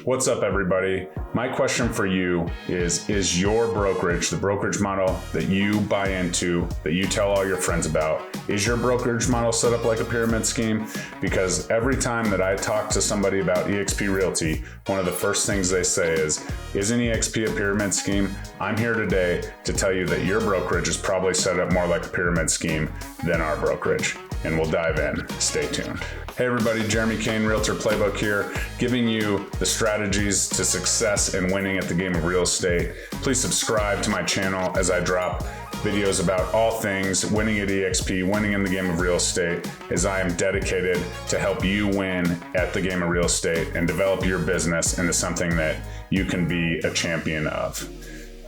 What's up, everybody? My question for you is your brokerage, the brokerage model that you buy into, that you tell all your friends about, is your brokerage model set up like a pyramid scheme? Because every time that I talk to somebody about EXP Realty, one of the first things they say is, isn't EXP a pyramid scheme? I'm here today to tell you that your brokerage is probably set up more like a pyramid scheme than our brokerage. And we'll dive in. Stay tuned. Hey everybody, Jeremy Kane, Realtor Playbook here, giving you the strategies to success and winning at the game of real estate. Please subscribe to my channel as I drop videos about all things winning at EXP, winning in the game of real estate, as I am dedicated to help you win at the game of real estate and develop your business into something that you can be a champion of.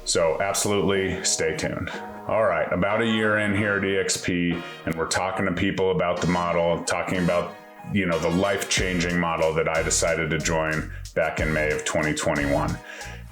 So absolutely stay tuned. All right, about a year in here at EXP, and we're talking to people about the model, talking about the life-changing model that I decided to join back in May of 2021.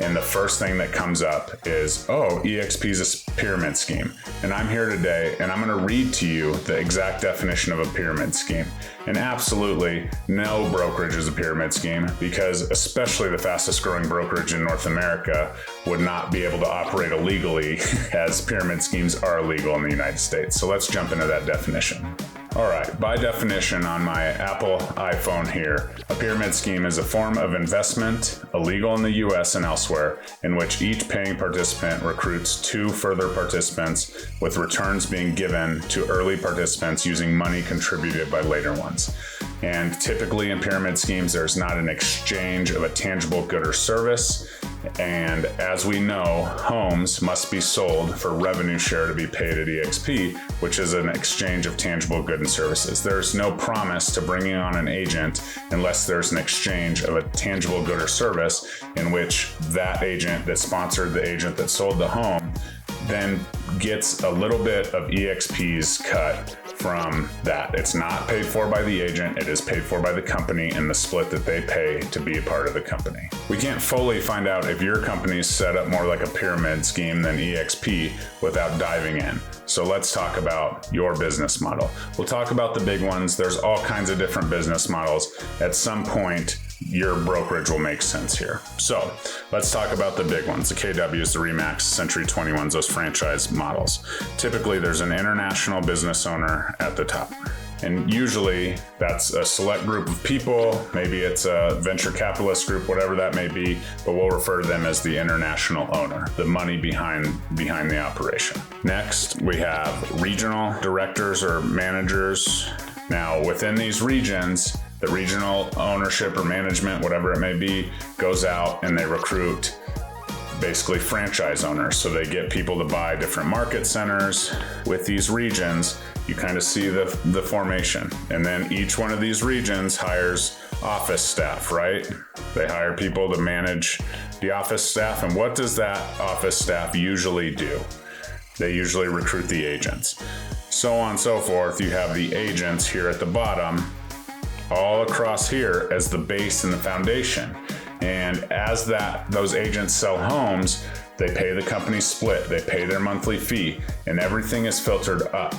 And the first thing that comes up is, EXP is a pyramid scheme. And I'm here today and I'm gonna read to you the exact definition of a pyramid scheme. And absolutely no brokerage is a pyramid scheme, because especially the fastest growing brokerage in North America would not be able to operate illegally, as pyramid schemes are illegal in the United States. So let's jump into that definition. All right, by definition on my Apple iPhone here, a pyramid scheme is a form of investment, illegal in the US and elsewhere, in which each paying participant recruits two further participants, with returns being given to early participants using money contributed by later ones. And typically in pyramid schemes, there's not an exchange of a tangible good or service. And as we know, homes must be sold for revenue share to be paid at EXP, which is an exchange of tangible goods and services. There's no promise to bringing on an agent unless there's an exchange of a tangible good or service, in which that agent that sponsored the agent that sold the home then gets a little bit of EXP's cut from that. It's not paid for by the agent, it is paid for by the company and the split that they pay to be a part of the company. We can't fully find out if your company is set up more like a pyramid scheme than EXP without diving in. So let's talk about your business model. We'll talk about the big ones. There's all kinds of different business models. At some point, your brokerage will make sense here. So let's talk about the big ones, the KWs, the RE/MAX, Century 21s, those franchise models. Typically, there's an international business owner at the top. And usually that's a select group of people, maybe it's a venture capitalist group, whatever that may be, but we'll refer to them as the international owner, the money behind the operation. Next, we have regional directors or managers. Now, within these regions, the regional ownership or management, whatever it may be, goes out and they recruit basically franchise owners. So they get people to buy different market centers with these regions. You kind of see the formation. And then each one of these regions hires office staff, right? They hire people to manage the office staff. And what does that office staff usually do? They usually recruit the agents. So on and so forth. You have the agents here at the bottom, all across here as the base and the foundation. And as those agents sell homes, they pay the company split, they pay their monthly fee, and everything is filtered up.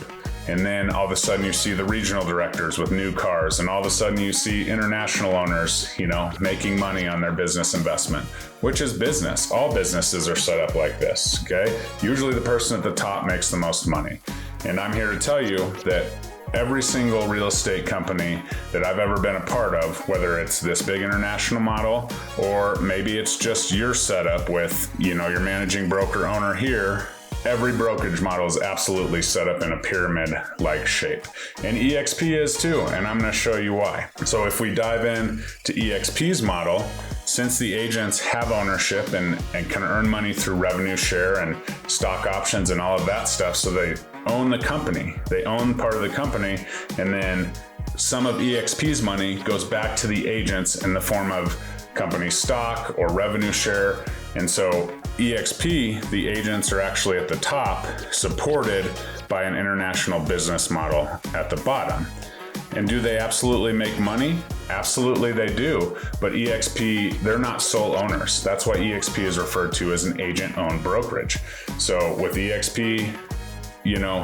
And then all of a sudden you see the regional directors with new cars, and all of a sudden you see international owners, making money on their business investment, which is business. All businesses are set up like this, okay? Usually the person at the top makes the most money. And I'm here to tell you that every single real estate company that I've ever been a part of, whether it's this big international model, or maybe it's just your setup with, your managing broker owner here, every brokerage model is absolutely set up in a pyramid-like shape. And EXP is too, and I'm gonna show you why. So if we dive in to EXP's model, since the agents have ownership and can earn money through revenue share and stock options and all of that stuff, so they own the company. They own part of the company, and then some of EXP's money goes back to the agents in the form of company stock or revenue share. And so EXP, the agents are actually at the top, supported by an international business model at the bottom. And do they absolutely make money? Absolutely they do. But EXP, they're not sole owners. That's why EXP is referred to as an agent-owned brokerage. So with EXP,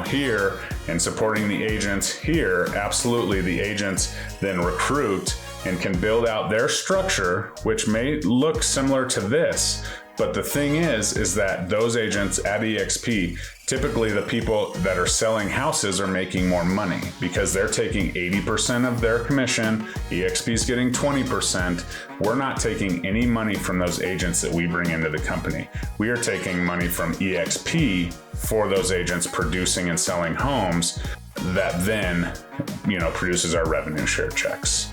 here and supporting the agents here, absolutely the agents then recruit and can build out their structure, which may look similar to this. But the thing is that those agents at EXP, typically the people that are selling houses are making more money because they're taking 80% of their commission. EXP is getting 20%. We're not taking any money from those agents that we bring into the company. We are taking money from EXP for those agents producing and selling homes that then, produces our revenue share checks.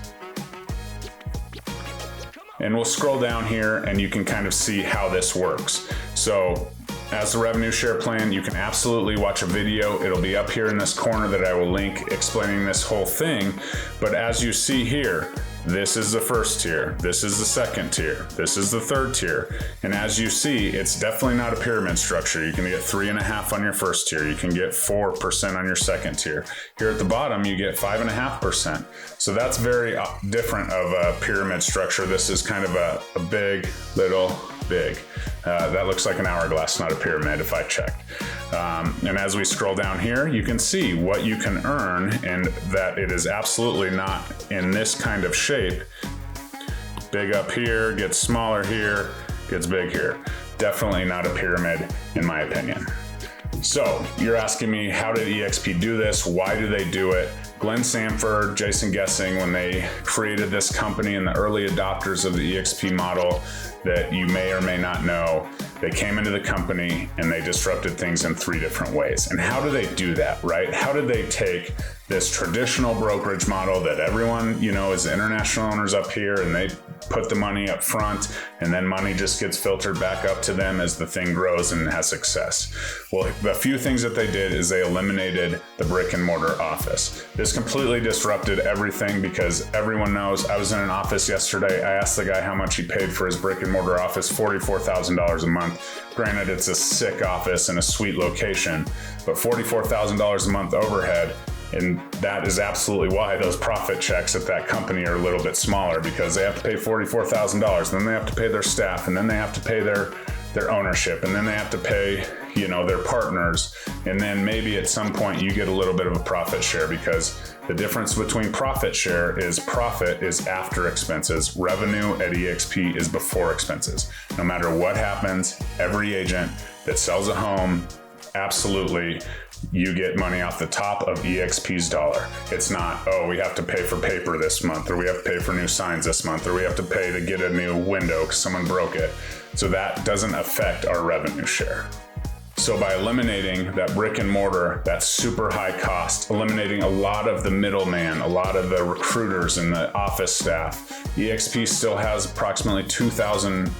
And we'll scroll down here and you can kind of see how this works. So as the revenue share plan, you can absolutely watch a video. It'll be up here in this corner that I will link explaining this whole thing. But as you see here, this is the first tier, this is the second tier, this is the third tier. And as you see, it's definitely not a pyramid structure. You can get 3.5% on your first tier. You can get 4% on your second tier. Here at the bottom, you get 5.5%. So that's very different of a pyramid structure. This is kind of a big, little, big. That looks like an hourglass, not a pyramid if I checked. And as we scroll down here, you can see what you can earn and that it is absolutely not in this kind of shape. Big up here, gets smaller here, gets big here. Definitely not a pyramid in my opinion. So you're asking me, how did EXP do this? Why do they do it? Glenn Sanford, Jason Gessing, when they created this company and the early adopters of the EXP model that you may or may not know, they came into the company and they disrupted things in 3 different ways. And how do they do that, right? How did they take this traditional brokerage model that everyone, is international owners up here and they put the money up front and then money just gets filtered back up to them as the thing grows and has success? Well, the few things that they did is they eliminated the brick and mortar office. This completely disrupted everything because everyone knows. I was in an office yesterday. I asked the guy how much he paid for his brick and mortar office, $44,000 a month. Granted, it's a sick office in a sweet location, but $44,000 a month overhead. And that is absolutely why those profit checks at that company are a little bit smaller, because they have to pay $44,000, then they have to pay their staff, and then they have to pay their ownership, and then they have to pay, their partners. And then maybe at some point you get a little bit of a profit share, because the difference between profit share is profit is after expenses. Revenue at EXP is before expenses. No matter what happens, every agent that sells a home, absolutely, you get money off the top of EXP's dollar. It's not, we have to pay for paper this month, or we have to pay for new signs this month, or we have to pay to get a new window because someone broke it. So that doesn't affect our revenue share. So by eliminating that brick and mortar, that super high cost, eliminating a lot of the middleman, a lot of the recruiters and the office staff, EXP still has approximately 2,000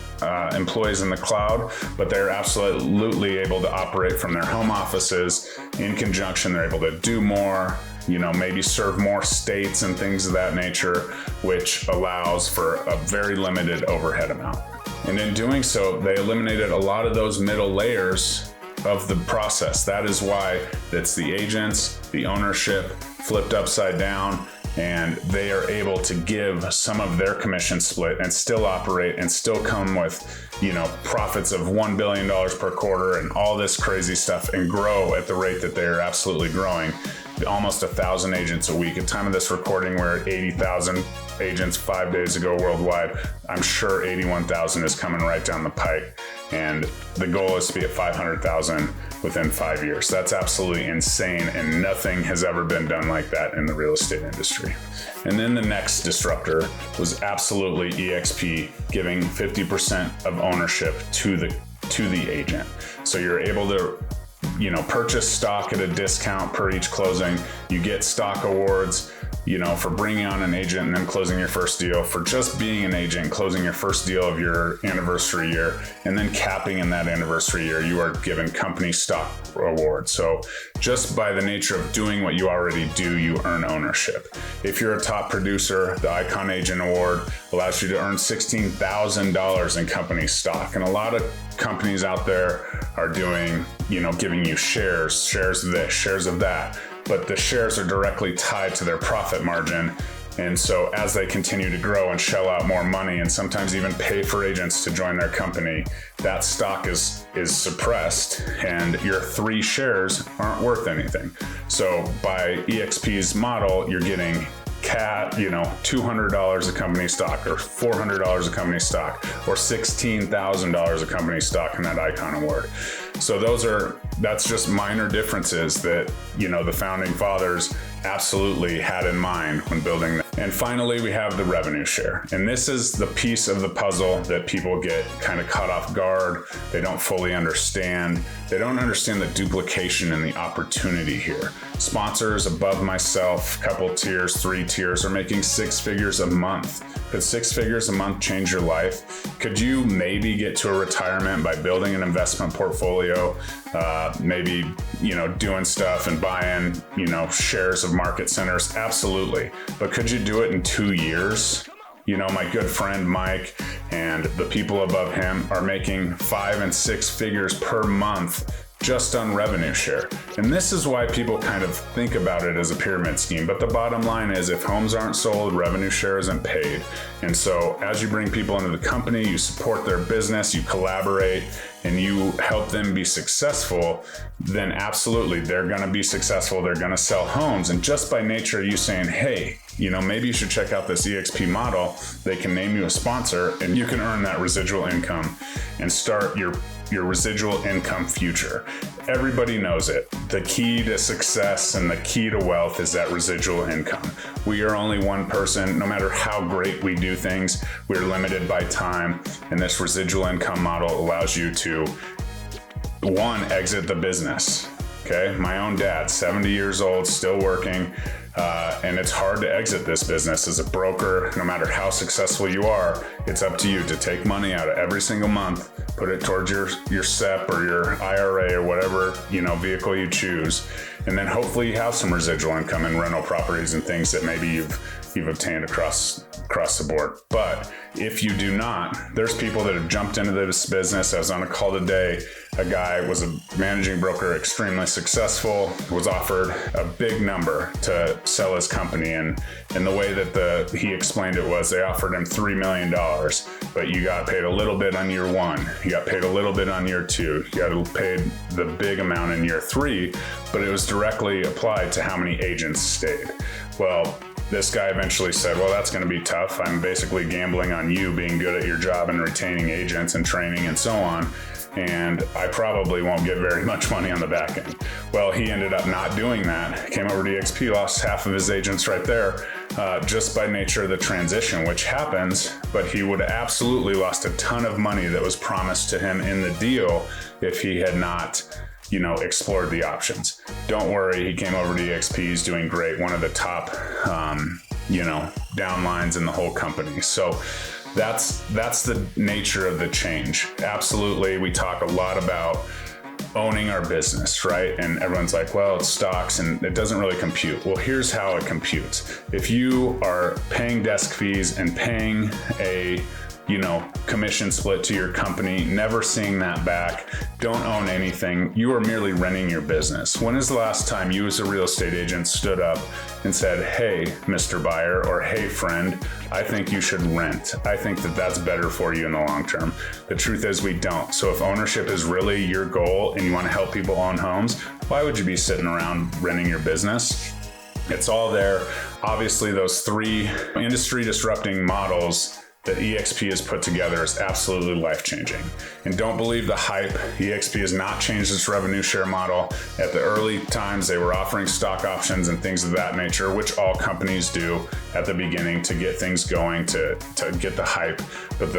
employees in the cloud, but they're absolutely able to operate from their home offices in conjunction. They're able to do more, maybe serve more states and things of that nature, which allows for a very limited overhead amount. And in doing so, they eliminated a lot of those middle layers of the process. That is why it's the agents, the ownership flipped upside down, and they are able to give some of their commission split and still operate and still come with, profits of $1 billion per quarter and all this crazy stuff, and grow at the rate that they're absolutely growing. Almost 1,000 agents a week. At time of this recording, we're at 80,000 agents 5 days ago worldwide. I'm sure 81,000 is coming right down the pipe. And the goal is to be at 500,000 within 5 years. That's absolutely insane, and nothing has ever been done like that in the real estate industry. And then the next disruptor was absolutely EXP giving 50% of ownership to the agent. So you're able to purchase stock at a discount per each closing. You get stock awards, for bringing on an agent and then closing your first deal, for just being an agent, closing your first deal of your anniversary year, and then capping in that anniversary year, you are given company stock awards. So just by the nature of doing what you already do, you earn ownership. If you're a top producer, the Icon Agent Award allows you to earn $16,000 in company stock. And a lot of companies out there are doing, giving you shares of this, shares of that, but the shares are directly tied to their profit margin. And so as they continue to grow and shell out more money and sometimes even pay for agents to join their company, that stock is suppressed and your 3 shares aren't worth anything. So by EXP's model, you're getting cat, you know, $200 a company stock, or $400 a company stock, or $16,000 a company stock in that icon award. So that's just minor differences that, you know, the founding fathers absolutely had in mind when building that. And finally, we have the revenue share. And this is the piece of the puzzle that people get kind of caught off guard. They don't fully understand. They don't understand the duplication and the opportunity here. Sponsors above myself, couple tiers, 3 tiers, are making 6 figures a month. Could 6 figures a month change your life? Could you maybe get to a retirement by building an investment portfolio, maybe, you know, doing stuff and buying, you know, shares of market centers? Absolutely. But could you do it in 2 years? You know, my good friend Mike and the people above him are making 5 and 6 figures per month just on revenue share. And this is why people kind of think about it as a pyramid scheme. But the bottom line is, if homes aren't sold, revenue share isn't paid. And so as you bring people into the company, you support their business, you collaborate, and you help them be successful, then absolutely they're going to be successful. They're going to sell homes. And just by nature, you saying, hey, you know, maybe you should check out this EXP model. They can name you a sponsor and you can earn that residual income and start your residual income future. Everybody knows it. The key to success and the key to wealth is that residual income. We are only one person. No matter how great we do things, we're limited by time. And this residual income model allows you to, one, exit the business. Okay, my own dad, 70 years old, still working. And it's hard to exit this business as a broker. No matter how successful you are, it's up to you to take money out of every single month, put it towards your SEP or your IRA or whatever, you know, vehicle you choose. And then hopefully you have some residual income in rental properties and things that maybe you've obtained across the board. But if you do not, there's people that have jumped into this business. I was on a call today. A guy was a managing broker, extremely successful, was offered a big number to sell his company. And the way that he explained it was, they offered him $3 million, but you got paid a little bit on year 1. You got paid a little bit on year 2. You got paid the big amount in year 3, but it was directly applied to how many agents stayed. Well, this guy eventually said, well, that's going to be tough. I'm basically gambling on you being good at your job and retaining agents and training and so on. And I probably won't get very much money on the back end. Well, he ended up not doing that. Came over to EXP, lost half of his agents right there, just by nature of the transition, which happens, but he would have absolutely lost a ton of money that was promised to him in the deal if he had not, you know, explored the options. Don't worry, he came over to EXP, he's doing great. One of the top, you know, downlines in the whole company. So that's the nature of the change. Absolutely, we talk a lot about owning our business, right? And everyone's like, well, it's stocks and it doesn't really compute. Well, here's how it computes. If you are paying desk fees and paying a, you know, commission split to your company, never seeing that back, don't own anything, you are merely renting your business. When is the last time you as a real estate agent stood up and said, hey, Mr. Buyer, or hey, friend, I think you should rent. I think that that's better for you in the long term. The truth is we don't. So if ownership is really your goal and you want to help people own homes, why would you be sitting around renting your business? It's all there. Obviously, those 3 industry disrupting models that EXP has put together is absolutely life-changing. And don't believe the hype. EXP has not changed its revenue share model. At the early times, they were offering stock options and things of that nature, which all companies do at the beginning to get things going, to get the hype. But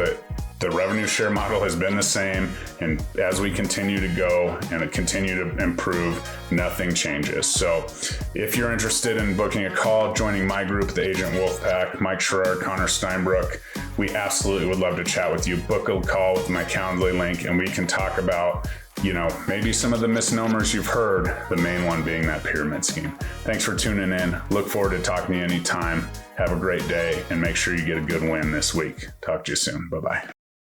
the revenue share model has been the same, and as we continue to go and continue to improve, nothing changes. So if you're interested in booking a call, joining my group, the Agent Wolfpack, Mike Sherrard, Connor Steinbrook, we absolutely would love to chat with you. Book a call with my Calendly link and we can talk about, you know, maybe some of the misnomers you've heard, the main one being that pyramid scheme. Thanks for tuning in. Look forward to talking to you anytime. Have a great day and make sure you get a good win this week. Talk to you soon. Bye-bye.